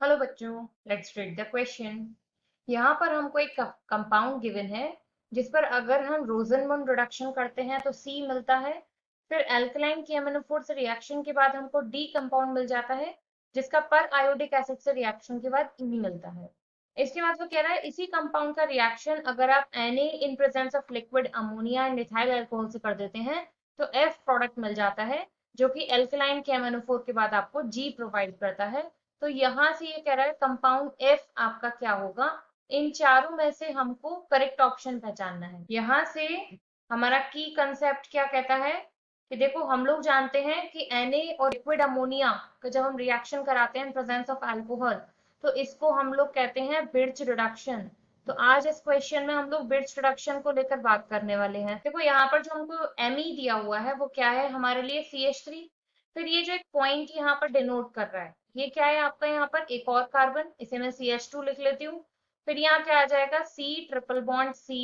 Hello बच्चों, let's read the question. यहाँ पर हमको एक कंपाउंड गिवन है जिस पर अगर हम रोजनमंड रिडक्शन करते हैं तो सी मिलता है। फिर एल्कलाइन KMnO4 से रिएक्शन के बाद हमको डी कंपाउंड मिल जाता है जिसका पर आयोडिक एसिड से रिएक्शन के बाद ई मिलता है। इसके बाद वो कह रहा है इसी कंपाउंड का रिएक्शन अगर आप Na in presence of liquid ammonia and ethyl alcohol से कर देते हैं तो F प्रोडक्ट मिल जाता है जो कि एल्कलाइन KMnO4 के बाद आपको G प्रोवाइड करता है। तो यहाँ से ये कह रहा है कंपाउंड एफ आपका क्या होगा। इन चारों में से हमको करेक्ट ऑप्शन पहचानना है। यहाँ से हमारा की कंसेप्ट क्या कहता है कि देखो हम लोग जानते हैं कि Na और लिक्विड अमोनिया का जब हम रिएक्शन कराते हैं प्रेजेंस ऑफ अल्कोहल तो इसको हम लोग कहते हैं बिर्च रिडक्शन। तो आज इस क्वेश्चन में हम लोग बिर्च रिडक्शन को लेकर बात करने वाले हैं। देखो यहाँ पर जो हमको Me दिया हुआ है वो क्या है हमारे लिए CH3। फिर ये जो एक पॉइंट यहाँ पर डिनोट कर रहा है ये क्या है आपका यहाँ पर एक और कार्बन, इसे मैं CH2 लिख लेती हूँ। फिर यहाँ क्या आ जाएगा C ट्रिपल बॉन्ड C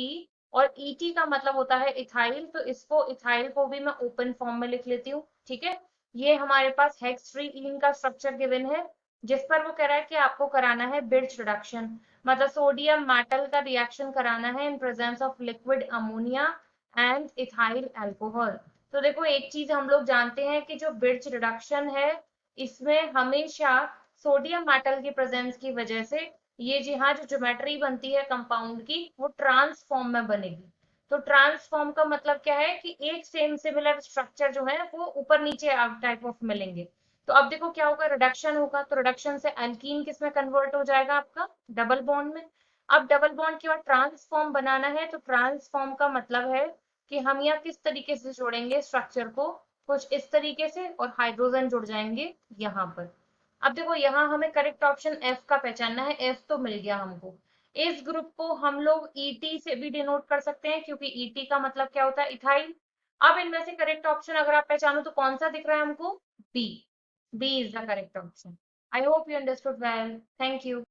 और ET का मतलब होता है इथाइल, तो इसको इथाइल को भी मैं ओपन फॉर्म में लिख लेती हूँ। ठीक है, ये हमारे पास हेक्स ट्री इन का स्ट्रक्चर गिवन है जिस पर वो कह रहा है कि आपको कराना है बिर्च रिडक्शन, मतलब सोडियम मेटल का रिएक्शन कराना है in presence of liquid ammonia and ethyl alcohol. तो देखो एक चीज हम लोग जानते हैं कि जो बिर्च रिडक्शन है इसमें हमेशा सोडियम मेटल की प्रेजेंस की वजह से ये जी हाँ जो ज्योमेट्री बनती है कंपाउंड की वो ट्रांसफॉर्म में बनेगी। तो ट्रांसफॉर्म का मतलब क्या है कि एक सेम सिमिलर स्ट्रक्चर जो है वो ऊपर नीचे टाइप ऑफ मिलेंगे। तो अब देखो क्या होगा, रिडक्शन होगा तो रिडक्शन से एल्कीन किस में कन्वर्ट हो जाएगा आपका डबल बॉन्ड में। अब डबल बॉन्ड के बाद ट्रांसफॉर्म बनाना है तो ट्रांसफॉर्म का मतलब है कि हम यहाँ किस तरीके से जोड़ेंगे स्ट्रक्चर को, कुछ इस तरीके से और हाइड्रोजन जुड़ जाएंगे यहाँ पर। अब देखो यहाँ हमें करेक्ट ऑप्शन एफ का पहचानना है, एफ तो मिल गया हमको। इस ग्रुप को हम लोग ईटी से भी डिनोट कर सकते हैं क्योंकि ईटी का मतलब क्या होता है इथाइल। अब इनमें से करेक्ट ऑप्शन अगर आप पहचानो तो कौन सा दिख रहा है हमको, B. B is the correct option. I hope you understood well, thank you.